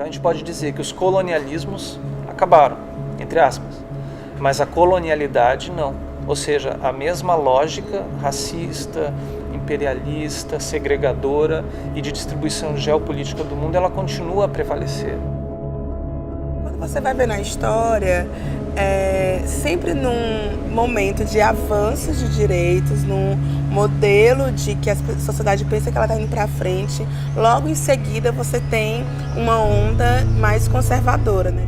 Então a gente pode dizer que os colonialismos acabaram, entre aspas, mas a colonialidade não. Ou seja, a mesma lógica racista, imperialista, segregadora e de distribuição geopolítica do mundo, ela continua a prevalecer. Quando você vai ver na história, sempre num momento de avanços de direitos, num modelo de que a sociedade pensa que ela está indo para frente, logo em seguida você tem uma onda mais conservadora, né?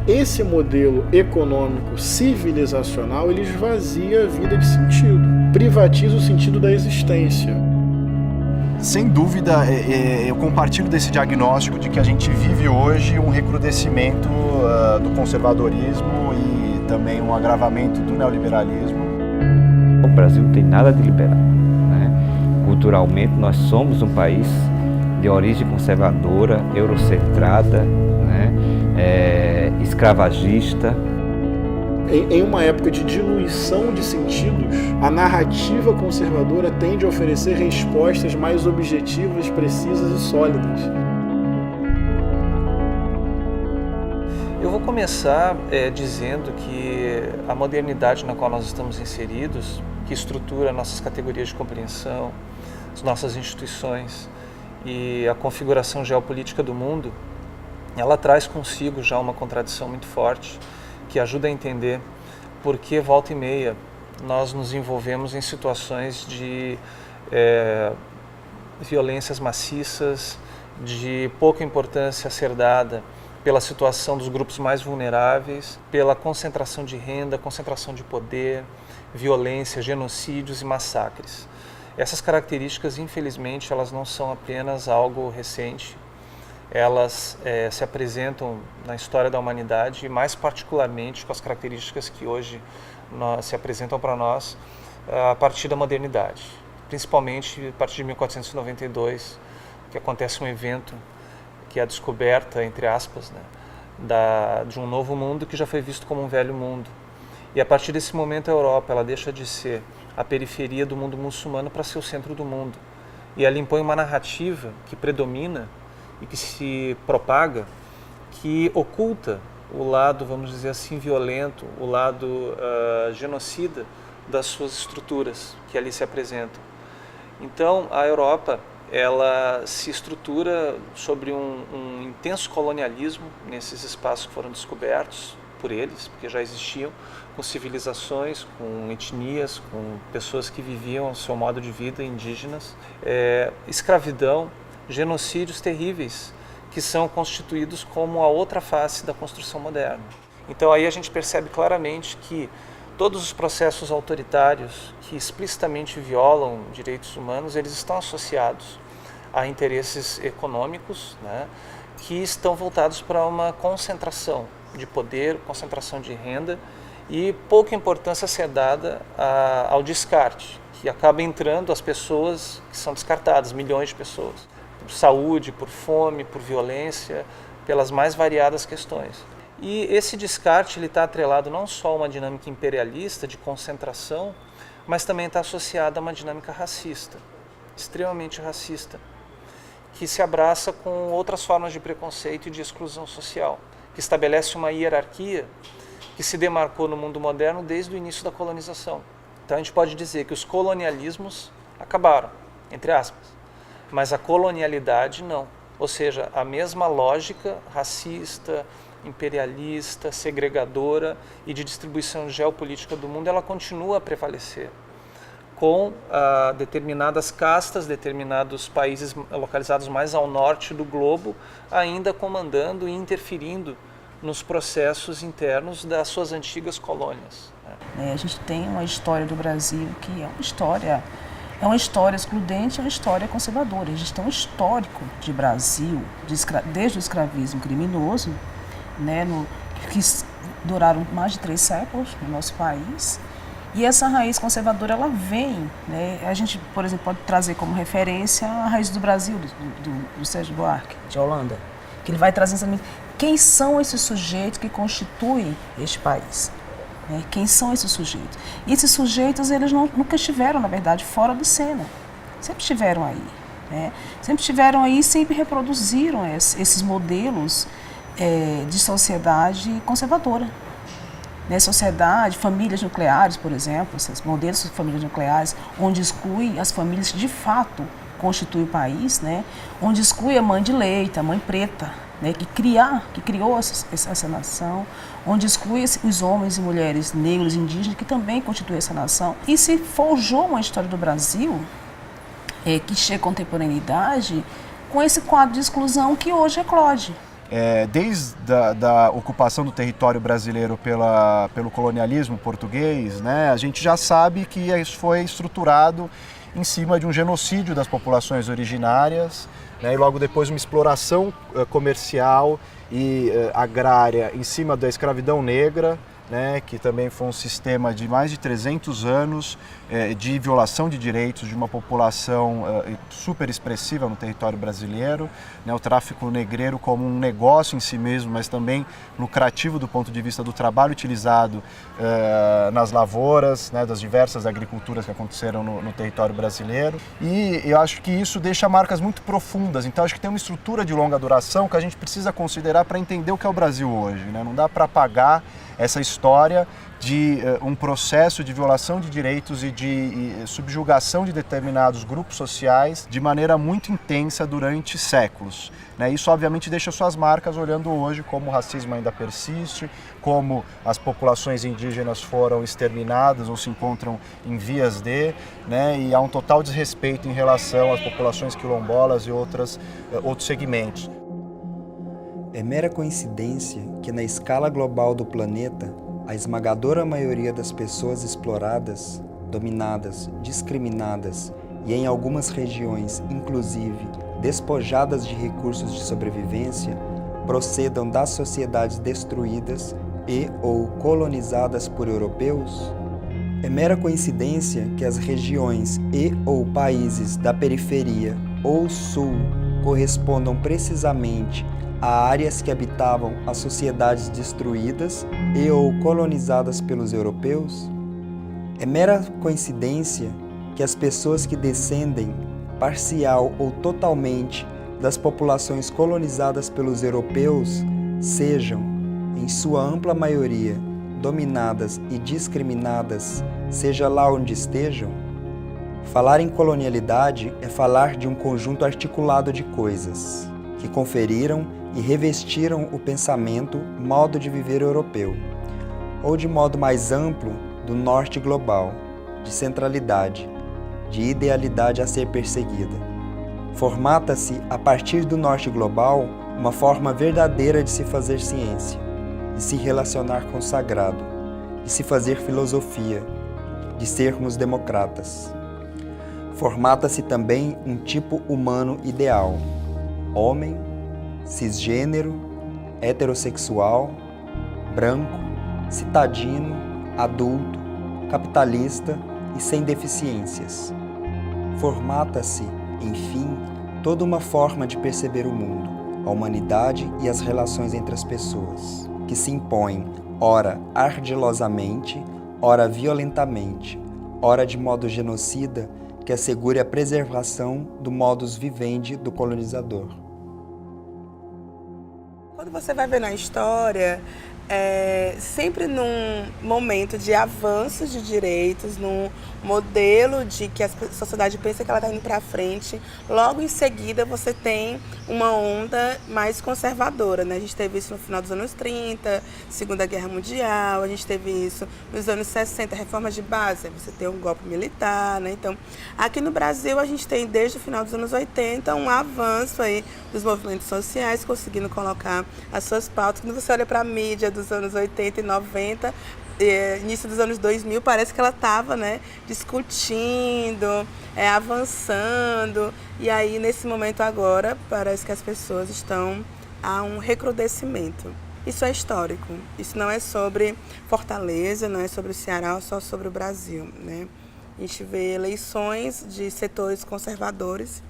Esse modelo econômico civilizacional, ele esvazia a vida de sentido, privatiza o sentido da existência. Sem dúvida, eu compartilho desse diagnóstico de que a gente vive hoje um recrudescimento do conservadorismo e também um agravamento do neoliberalismo. O Brasil não tem nada de liberal, né? Culturalmente, nós somos um país de origem conservadora, eurocentrada, né? Escravagista. Em uma época de diluição de sentidos, a narrativa conservadora tende a oferecer respostas mais objetivas, precisas e sólidas. Eu vou começar dizendo que a modernidade na qual nós estamos inseridos, que estrutura nossas categorias de compreensão, as nossas instituições e a configuração geopolítica do mundo, ela traz consigo já uma contradição muito forte, que ajuda a entender por que, volta e meia, nós nos envolvemos em situações de violências maciças, de pouca importância a ser dada pela situação dos grupos mais vulneráveis, pela concentração de renda, concentração de poder, violência, genocídios e massacres. Essas características, infelizmente, elas não são apenas algo recente, elas se apresentam na história da humanidade e mais particularmente com as características que hoje se apresentam para nós a partir da modernidade, principalmente a partir de 1492, que acontece um evento que é a descoberta, entre aspas, né, de um novo mundo que já foi visto como um velho mundo. E a partir desse momento a Europa ela deixa de ser a periferia do mundo muçulmano para ser o centro do mundo. E ela impõe uma narrativa que predomina e que se propaga, que oculta o lado, vamos dizer assim, violento, o lado genocida das suas estruturas que ali se apresentam. Então, a Europa, ela se estrutura sobre um intenso colonialismo nesses espaços que foram descobertos por eles, porque já existiam, com civilizações, com etnias, com pessoas que viviam o seu modo de vida, indígenas, escravidão, genocídios terríveis, que são constituídos como a outra face da construção moderna. Então aí a gente percebe claramente que todos os processos autoritários que explicitamente violam direitos humanos, eles estão associados a interesses econômicos, né, que estão voltados para uma concentração de poder, concentração de renda e pouca importância a ser dada ao descarte, que acaba entrando as pessoas que são descartadas, milhões de pessoas, por saúde, por fome, por violência, pelas mais variadas questões. E esse descarte está atrelado não só a uma dinâmica imperialista de concentração, mas também está associado a uma dinâmica racista, extremamente racista, que se abraça com outras formas de preconceito e de exclusão social, que estabelece uma hierarquia que se demarcou no mundo moderno desde o início da colonização. Então a gente pode dizer que os colonialismos acabaram, entre aspas, mas a colonialidade não. Ou seja, a mesma lógica racista, imperialista, segregadora e de distribuição geopolítica do mundo, ela continua a prevalecer, com determinadas castas, determinados países localizados mais ao norte do globo, ainda comandando e interferindo nos processos internos das suas antigas colônias. A gente tem uma história do Brasil que é uma história excludente, é uma história conservadora. A gente tem um histórico de Brasil, desde o escravismo criminoso, né, que duraram mais de 3 séculos no nosso país. E essa raiz conservadora, ela vem, né, a gente, por exemplo, pode trazer como referência a raiz do Brasil, do Sérgio Buarque, de Holanda, que ele vai trazendo exatamente quem são esses sujeitos que constituem este país. Quem são esses sujeitos? E esses sujeitos, eles nunca estiveram, na verdade, fora de cena. Sempre estiveram aí. né? Sempre tiveram aí, sempre reproduziram esses modelos de sociedade conservadora. Né? Sociedade, famílias nucleares, por exemplo, esses modelos de famílias nucleares, onde exclui as famílias que de fato constituem o país, né? Onde exclui a mãe de leite, a mãe preta, né? que criou essa nação, onde exclui os homens e mulheres negros, indígenas, que também constituem essa nação. E se forjou uma história do Brasil que chega à contemporaneidade com esse quadro de exclusão que hoje eclode. Desde da ocupação do território brasileiro pelo colonialismo português, né, a gente já sabe que isso foi estruturado em cima de um genocídio das populações originárias, né, e logo depois uma exploração comercial e agrária em cima da escravidão negra, né, que também foi um sistema de mais de 300 anos de violação de direitos de uma população super expressiva no território brasileiro, né, o tráfico negreiro como um negócio em si mesmo, mas também lucrativo do ponto de vista do trabalho utilizado nas lavouras, né, das diversas agriculturas que aconteceram no território brasileiro. E eu acho que isso deixa marcas muito profundas, então acho que tem uma estrutura de longa duração que a gente precisa considerar para entender o que é o Brasil hoje, né? Não dá para apagar essa história de um processo de violação de direitos e de subjugação de determinados grupos sociais de maneira muito intensa durante séculos, né? Isso obviamente deixa suas marcas olhando hoje como o racismo ainda persiste, como as populações indígenas foram exterminadas ou se encontram em vias de, né? E há um total desrespeito em relação às populações quilombolas e outros segmentos. É mera coincidência que na escala global do planeta, a esmagadora maioria das pessoas exploradas, dominadas, discriminadas e em algumas regiões, inclusive, despojadas de recursos de sobrevivência, procedam das sociedades destruídas e ou colonizadas por europeus? É mera coincidência que as regiões e ou países da periferia ou sul correspondam precisamente a áreas que habitavam as sociedades destruídas e ou colonizadas pelos europeus? É mera coincidência que as pessoas que descendem, parcial ou totalmente, das populações colonizadas pelos europeus sejam, em sua ampla maioria, dominadas e discriminadas, seja lá onde estejam? Falar em colonialidade é falar de um conjunto articulado de coisas que conferiram e revestiram o pensamento, modo de viver europeu, ou de modo mais amplo, do norte global, de centralidade, de idealidade a ser perseguida. Formata-se, a partir do norte global, uma forma verdadeira de se fazer ciência, de se relacionar com o sagrado, de se fazer filosofia, de sermos democratas. Formata-se também um tipo humano ideal, homem, cisgênero, heterossexual, branco, citadino, adulto, capitalista e sem deficiências. Formata-se, enfim, toda uma forma de perceber o mundo, a humanidade e as relações entre as pessoas, que se impõem, ora ardilosamente, ora violentamente, ora de modo genocida, que assegure a preservação do modus vivendi do colonizador. Quando você vai ver na história, sempre num momento de avanços de direitos, num modelo de que a sociedade pensa que ela está indo para frente, logo em seguida você tem uma onda mais conservadora, né? A gente teve isso no final dos anos 30, Segunda Guerra Mundial, a gente teve isso nos anos 60, reformas de base, você tem um golpe militar, né? Então, aqui no Brasil a gente tem desde o final dos anos 80 um avanço aí dos movimentos sociais conseguindo colocar as suas pautas. Quando você olha para a mídia dos anos 80 e 90, início dos anos 2000, parece que ela estava, né, discutindo, avançando. E aí, nesse momento agora, parece que as pessoas estão a um recrudescimento. Isso é histórico. Isso não é sobre Fortaleza, não é sobre o Ceará, só sobre o Brasil, né? A gente vê eleições de setores conservadores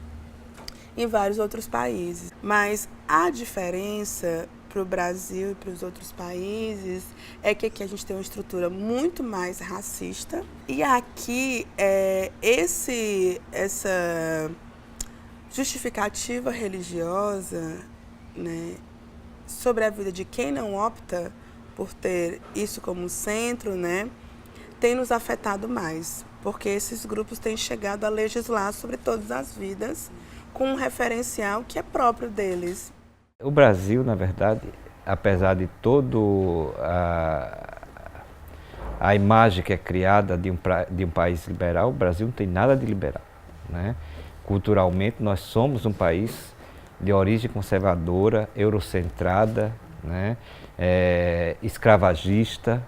em vários outros países. Mas a diferença para o Brasil e para os outros países é que aqui a gente tem uma estrutura muito mais racista e aqui justificativa religiosa, né, sobre a vida de quem não opta por ter isso como centro, né, tem nos afetado mais, porque esses grupos têm chegado a legislar sobre todas as vidas com um referencial que é próprio deles. O Brasil, na verdade, apesar de todo a imagem que é criada de um país liberal, o Brasil não tem nada de liberal, né? Culturalmente, nós somos um país de origem conservadora, eurocentrada, né? Escravagista,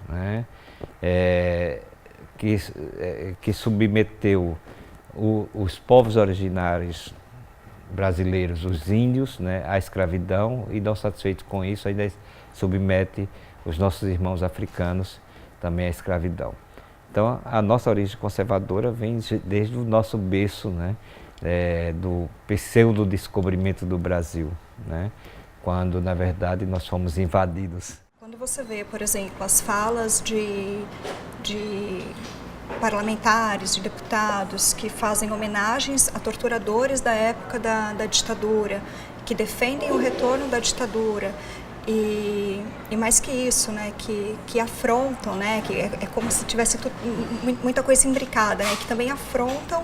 né? Que submeteu os povos originários brasileiros, os índios, né, à escravidão, e não satisfeito com isso, ainda submete os nossos irmãos africanos também à escravidão. Então, a nossa origem conservadora vem desde o nosso berço, né, do pseudo-descobrimento do Brasil, né, quando, na verdade, nós fomos invadidos. Quando você vê, por exemplo, as falas de parlamentares, de deputados que fazem homenagens a torturadores da época da ditadura, que defendem o retorno da ditadura, e mais que isso, né, que afrontam, né, que é como se tivesse muita coisa imbricada, né, que também afrontam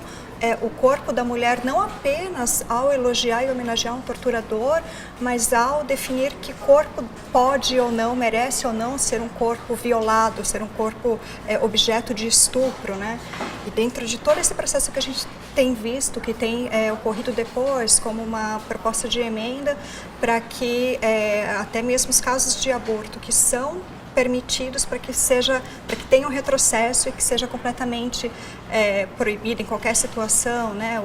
o corpo da mulher, não apenas ao elogiar e homenagear um torturador, mas ao definir que corpo pode ou não, merece ou não ser um corpo violado, ser um corpo objeto de estupro, né? E dentro de todo esse processo que a gente tem visto, que tem ocorrido depois, como uma proposta de emenda para que até mesmo os casos de aborto que são permitidos para que tenha um retrocesso e que seja completamente proibido em qualquer situação, né,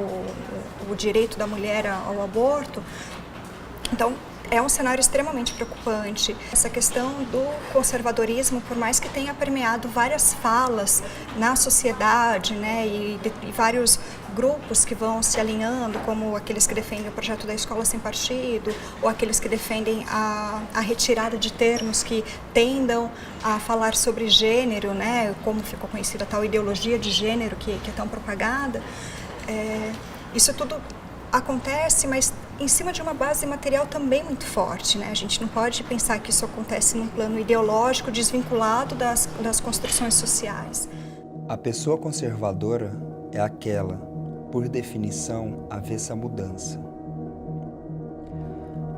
o direito da mulher ao aborto. Então, é um cenário extremamente preocupante. Essa questão do conservadorismo, por mais que tenha permeado várias falas na sociedade, né, e vários grupos que vão se alinhando, como aqueles que defendem o projeto da escola sem partido, ou aqueles que defendem a retirada de termos que tendam a falar sobre gênero, né, como ficou conhecida a tal ideologia de gênero que é tão propagada. Isso tudo acontece, mas em cima de uma base material também muito forte, né? A gente não pode pensar que isso acontece num plano ideológico desvinculado das construções sociais. A pessoa conservadora é aquela, por definição, avessa à mudança.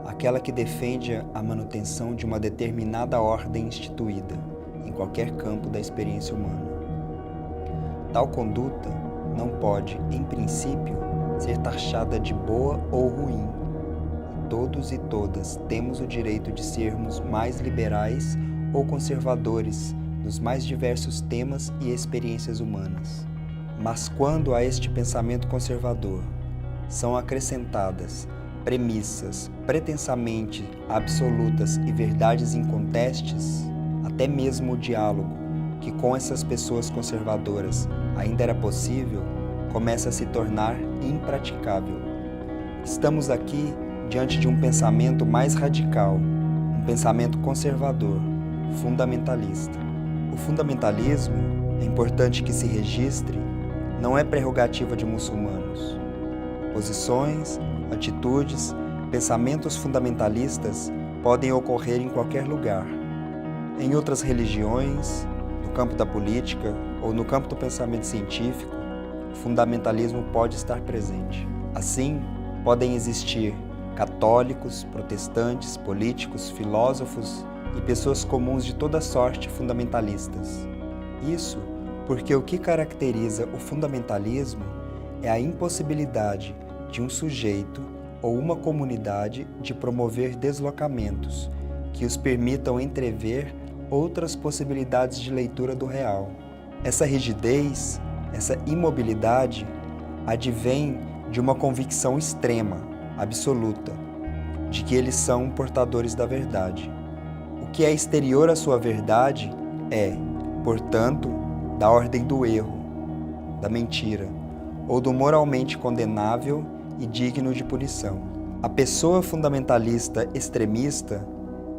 Aquela que defende a manutenção de uma determinada ordem instituída em qualquer campo da experiência humana. Tal conduta não pode, em princípio, ser taxada de boa ou ruim. Todos e todas temos o direito de sermos mais liberais ou conservadores nos mais diversos temas e experiências humanas. Mas quando a este pensamento conservador são acrescentadas premissas pretensamente absolutas e verdades incontestes, até mesmo o diálogo, que com essas pessoas conservadoras ainda era possível, começa a se tornar impraticável. Estamos aqui diante de um pensamento mais radical, um pensamento conservador, fundamentalista. O fundamentalismo, é importante que se registre, não é prerrogativa de muçulmanos. Posições, atitudes, pensamentos fundamentalistas podem ocorrer em qualquer lugar. Em outras religiões, no campo da política ou no campo do pensamento científico, o fundamentalismo pode estar presente. Assim, podem existir católicos, protestantes, políticos, filósofos e pessoas comuns de toda sorte fundamentalistas. Isso porque o que caracteriza o fundamentalismo é a impossibilidade de um sujeito ou uma comunidade de promover deslocamentos que os permitam entrever outras possibilidades de leitura do real. Essa rigidez, essa imobilidade, advém de uma convicção extrema, absoluta, de que eles são portadores da verdade. O que é exterior à sua verdade é, portanto, da ordem do erro, da mentira, ou do moralmente condenável e digno de punição. A pessoa fundamentalista extremista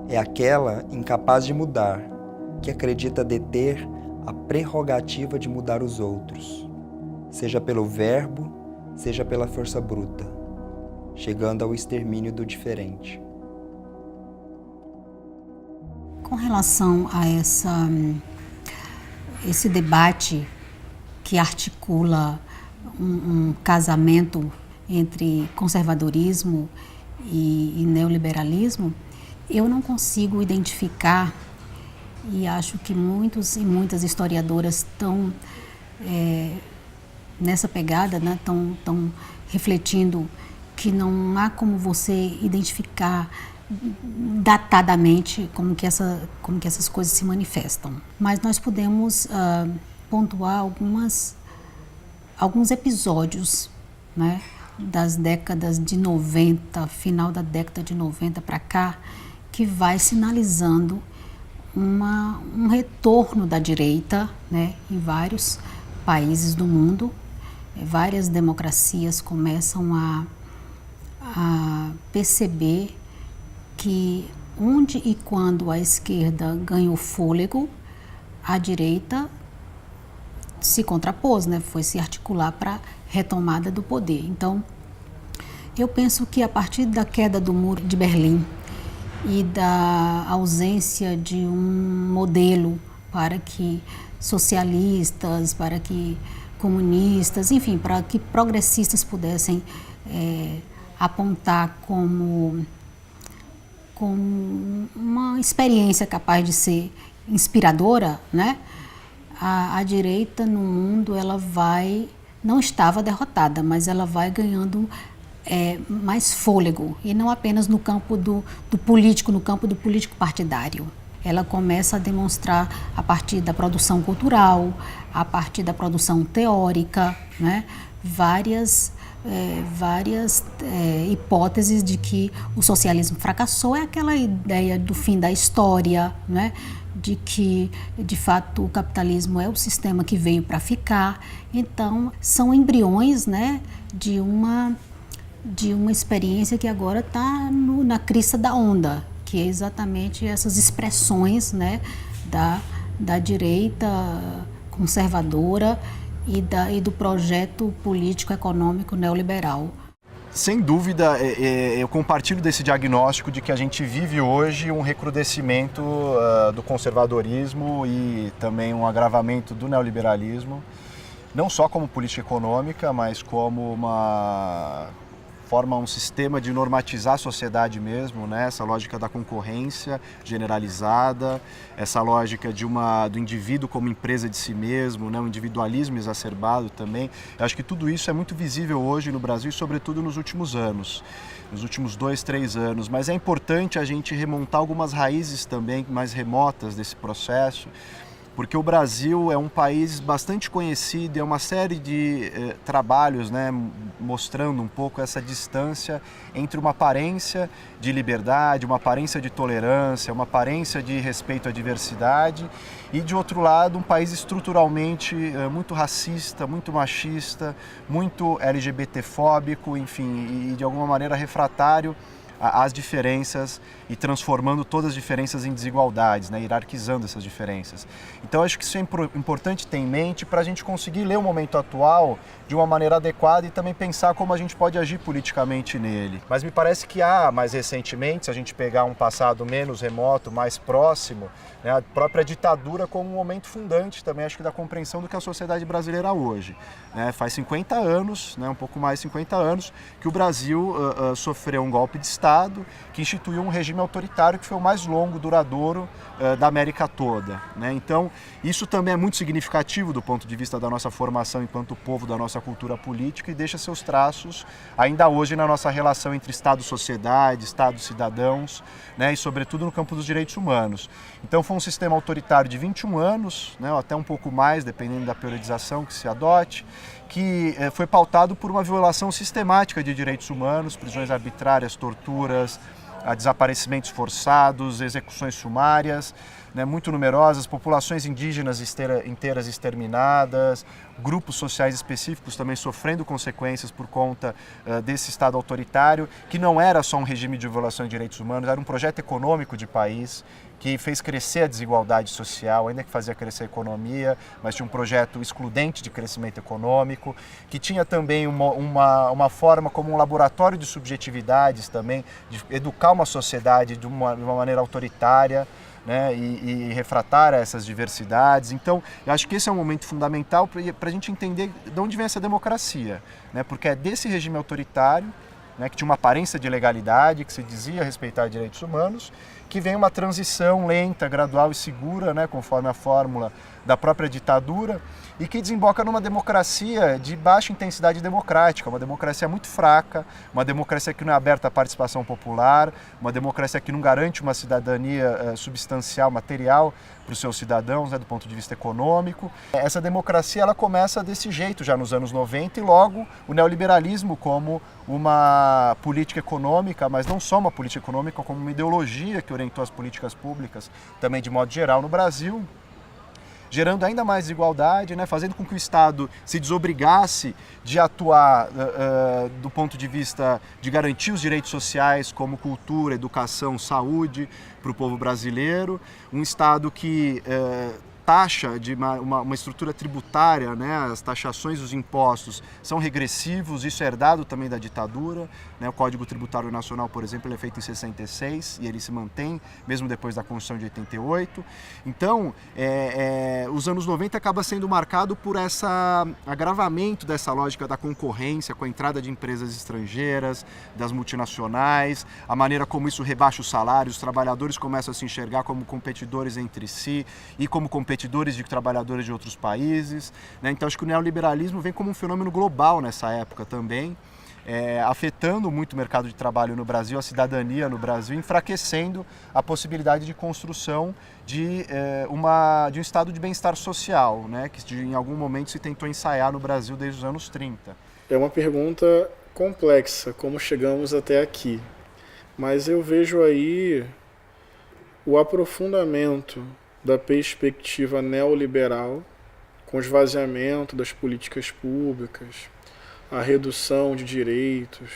é aquela incapaz de mudar, que acredita deter a prerrogativa de mudar os outros, seja pelo verbo, seja pela força bruta. chegando ao extermínio do diferente. Com relação a esse debate que articula um casamento entre conservadorismo e neoliberalismo, eu não consigo identificar, e acho que muitos e muitas historiadoras estão nessa pegada, né, estão refletindo que não há como você identificar datadamente como que essas coisas se manifestam. Mas nós podemos pontuar alguns episódios, né, das décadas de 90, final da década de 90 para cá, que vai sinalizando um retorno da direita, né, em vários países do mundo. Várias democracias começam a perceber que onde e quando a esquerda ganhou fôlego, a direita se contrapôs, né? Foi se articular para a retomada do poder. Então, eu penso que a partir da queda do Muro de Berlim e da ausência de um modelo para que socialistas, para que comunistas, enfim, para que progressistas pudessem apontar como uma experiência capaz de ser inspiradora, né? A direita no mundo, ela não estava derrotada, mas ela vai ganhando mais fôlego, e não apenas no campo do político, no campo do político partidário. Ela começa a demonstrar a partir da produção cultural, a partir da produção teórica, né? Várias hipóteses de que o socialismo fracassou. É aquela ideia do fim da história, né? De que, de fato, o capitalismo é o sistema que veio para ficar. Então, são embriões, né, de uma experiência que agora está na crista da onda, que é exatamente essas expressões, né, da direita conservadora e do projeto político-econômico neoliberal. Sem dúvida, eu compartilho desse diagnóstico de que a gente vive hoje um recrudescimento do conservadorismo e também um agravamento do neoliberalismo, não só como política econômica, mas como um sistema de normatizar a sociedade mesmo, né? Essa lógica da concorrência generalizada, essa lógica do indivíduo como empresa de si mesmo, né? O individualismo exacerbado também. Eu acho que tudo isso é muito visível hoje no Brasil e sobretudo nos últimos anos, nos últimos 2, 3 anos. Mas é importante a gente remontar algumas raízes também mais remotas desse processo, porque o Brasil é um país bastante conhecido, é uma série de trabalhos, né, mostrando um pouco essa distância entre uma aparência de liberdade, uma aparência de tolerância, uma aparência de respeito à diversidade e, de outro lado, um país estruturalmente muito racista, muito machista, muito LGBTfóbico, enfim, e de alguma maneira refratário às diferenças e transformando todas as diferenças em desigualdades, né, hierarquizando essas diferenças. Então, acho que isso é importante ter em mente para a gente conseguir ler o momento atual de uma maneira adequada e também pensar como a gente pode agir politicamente nele. Mas me parece que mais recentemente, se a gente pegar um passado menos remoto, mais próximo, né, a própria ditadura como um momento fundante também, acho que da compreensão do que é a sociedade brasileira hoje. Né? Faz 50 anos, né, um pouco mais de 50 anos, que o Brasil sofreu um golpe de Estado que instituiu um regime autoritário que foi o mais longo, duradouro da América toda. Né? Então, isso também é muito significativo do ponto de vista da nossa formação enquanto povo, da nossa cultura política e deixa seus traços ainda hoje na nossa relação entre Estado e sociedade, Estado e cidadãos, né? E sobretudo no campo dos direitos humanos. Então, foi um sistema autoritário de 21 anos, né? Ou até um pouco mais, dependendo da periodização que se adote, que foi pautado por uma violação sistemática de direitos humanos, prisões arbitrárias, torturas, desaparecimentos forçados, execuções sumárias, né, muito numerosas, populações indígenas inteiras exterminadas, grupos sociais específicos também sofrendo consequências por conta desse Estado autoritário, que não era só um regime de violação de direitos humanos, era um projeto econômico de país que fez crescer a desigualdade social, ainda que fazia crescer a economia, mas tinha um projeto excludente de crescimento econômico, que tinha também uma forma como um laboratório de subjetividades também, de educar uma sociedade de uma maneira autoritária, né, e refratar a essas diversidades. Então, eu acho que esse é um momento fundamental para a gente entender de onde vem essa democracia, né, porque é desse regime autoritário, né, que tinha uma aparência de legalidade, que se dizia respeitar direitos humanos, que vem uma transição lenta, gradual e segura, né, conforme a fórmula da própria ditadura, e que desemboca numa democracia de baixa intensidade democrática, uma democracia muito fraca, uma democracia que não é aberta à participação popular, uma democracia que não garante uma cidadania substancial, material para os seus cidadãos, né, do ponto de vista econômico. Essa democracia ela começa desse jeito já nos anos 90 e logo o neoliberalismo como uma política econômica, mas não só uma política econômica, como uma ideologia que orientou as políticas públicas também de modo geral no Brasil, gerando ainda mais desigualdade, né, fazendo com que o Estado se desobrigasse de atuar do ponto de vista de garantir os direitos sociais como cultura, educação, saúde para o povo brasileiro, um Estado que taxa de uma estrutura tributária, né, as taxações dos impostos são regressivos, isso é herdado também da ditadura, né, o Código Tributário Nacional, por exemplo, ele é feito em 66 e ele se mantém mesmo depois da Constituição de 88. Então, os anos 90 acaba sendo marcado por esse agravamento dessa lógica da concorrência com a entrada de empresas estrangeiras, das multinacionais, a maneira como isso rebaixa os salários, os trabalhadores começam a se enxergar como competidores entre si e como competidores de trabalhadores de outros países, né? Então acho que o neoliberalismo vem como um fenômeno global nessa época também, afetando muito o mercado de trabalho no Brasil, a cidadania no Brasil, enfraquecendo a possibilidade de construção de um estado de bem-estar social, né? Que em algum momento se tentou ensaiar no Brasil desde os anos 30. É uma pergunta complexa, como chegamos até aqui, mas eu vejo aí o aprofundamento da perspectiva neoliberal, com esvaziamento das políticas públicas, a redução de direitos,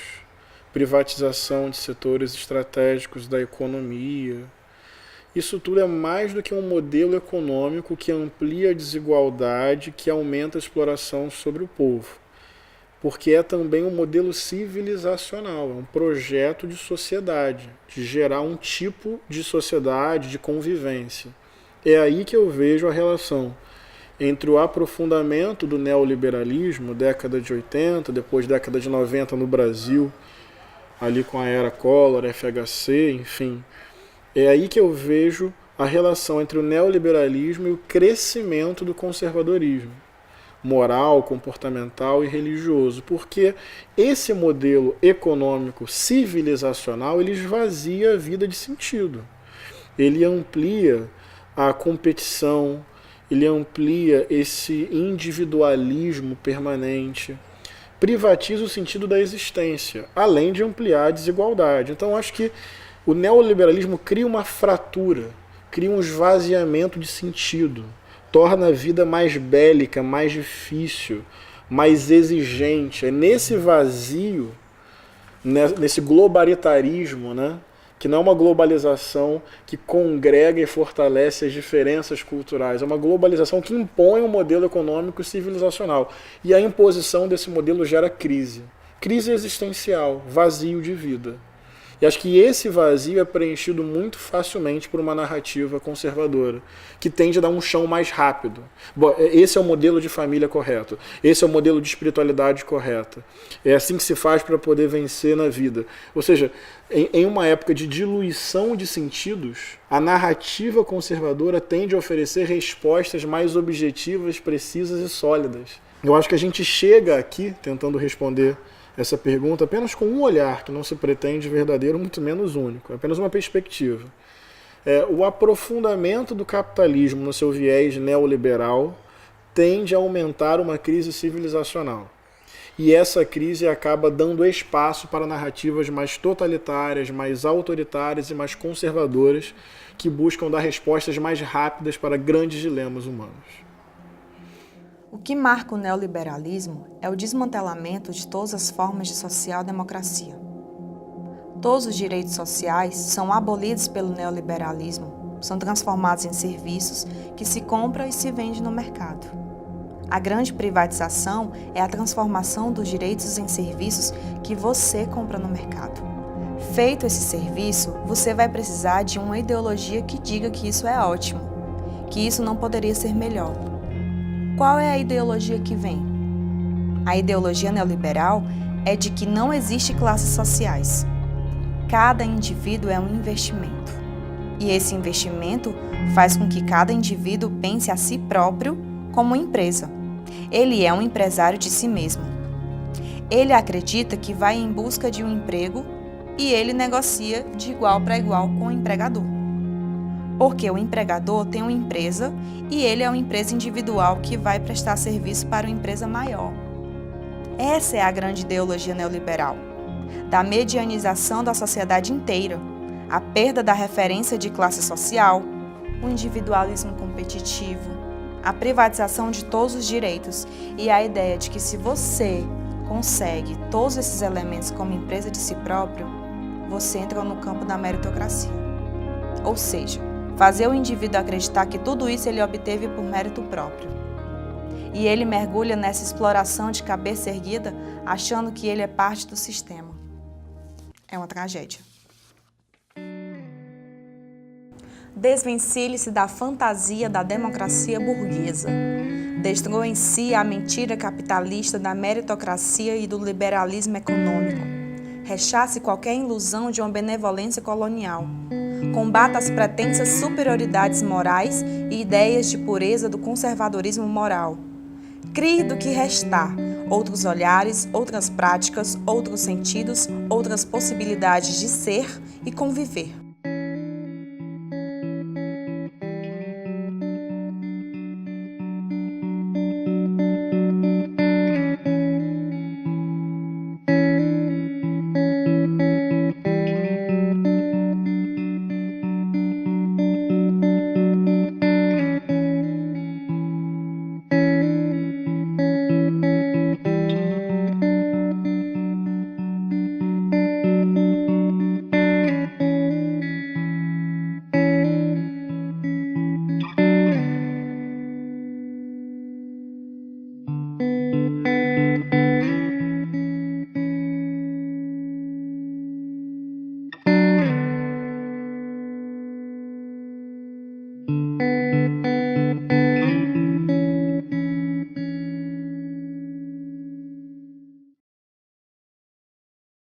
privatização de setores estratégicos da economia. Isso tudo é mais do que um modelo econômico que amplia a desigualdade, que aumenta a exploração sobre o povo, porque é também um modelo civilizacional, é um projeto de sociedade, de gerar um tipo de sociedade, de convivência. É aí que eu vejo a relação entre o aprofundamento do neoliberalismo, década de 80, depois década de 90 no Brasil, ali com a era Collor, FHC, enfim. É aí que eu vejo a relação entre o neoliberalismo e o crescimento do conservadorismo moral, comportamental e religioso, porque esse modelo econômico civilizacional ele esvazia a vida de sentido. Ele amplia a competição, ele amplia esse individualismo permanente, privatiza o sentido da existência, além de ampliar a desigualdade. Então, acho que o neoliberalismo cria uma fratura, cria um esvaziamento de sentido, torna a vida mais bélica, mais difícil, mais exigente. É nesse vazio, nesse globalitarismo, né, que não é uma globalização que congrega e fortalece as diferenças culturais, é uma globalização que impõe um modelo econômico e civilizacional. E a imposição desse modelo gera crise. Crise existencial, vazio de vida. E acho que esse vazio é preenchido muito facilmente por uma narrativa conservadora, que tende a dar um chão mais rápido. Bom, esse é o modelo de família correto, esse é o modelo de espiritualidade correta. É assim que se faz para poder vencer na vida. Ou seja, em uma época de diluição de sentidos, a narrativa conservadora tende a oferecer respostas mais objetivas, precisas e sólidas. Eu acho que a gente chega aqui, tentando responder essa pergunta apenas com um olhar, que não se pretende verdadeiro, muito menos único, é apenas uma perspectiva. O aprofundamento do capitalismo no seu viés neoliberal tende a aumentar uma crise civilizacional. E essa crise acaba dando espaço para narrativas mais totalitárias, mais autoritárias e mais conservadoras, que buscam dar respostas mais rápidas para grandes dilemas humanos. O que marca o neoliberalismo é o desmantelamento de todas as formas de social-democracia. Todos os direitos sociais são abolidos pelo neoliberalismo são transformados em serviços que se compra e se vende no mercado. A grande privatização é a transformação dos direitos em serviços que você compra no mercado. Feito esse serviço, você vai precisar de uma ideologia que diga que isso é ótimo, que isso não poderia ser melhor. Qual é a ideologia que vem? A ideologia neoliberal é de que não existe classes sociais. Cada indivíduo é um investimento. E esse investimento faz com que cada indivíduo pense a si próprio como empresa. Ele é um empresário de si mesmo. Ele acredita que vai em busca de um emprego e ele negocia de igual para igual com o empregador. Porque o empregador tem uma empresa e ele é uma empresa individual que vai prestar serviço para uma empresa maior. Essa é a grande ideologia neoliberal, da medianização da sociedade inteira, a perda da referência de classe social, o individualismo competitivo, a privatização de todos os direitos e a ideia de que se você consegue todos esses elementos como empresa de si próprio, você entra no campo da meritocracia. Ou seja, fazer o indivíduo acreditar que tudo isso ele obteve por mérito próprio. E ele mergulha nessa exploração de cabeça erguida, achando que ele é parte do sistema. É uma tragédia. Desvencilhe-se da fantasia da democracia burguesa. Destrua em si a mentira capitalista da meritocracia e do liberalismo econômico. Rechace qualquer ilusão de uma benevolência colonial. Combata as pretensas superioridades morais e ideias de pureza do conservadorismo moral. Crie do que restar, outros olhares, outras práticas, outros sentidos, outras possibilidades de ser e conviver.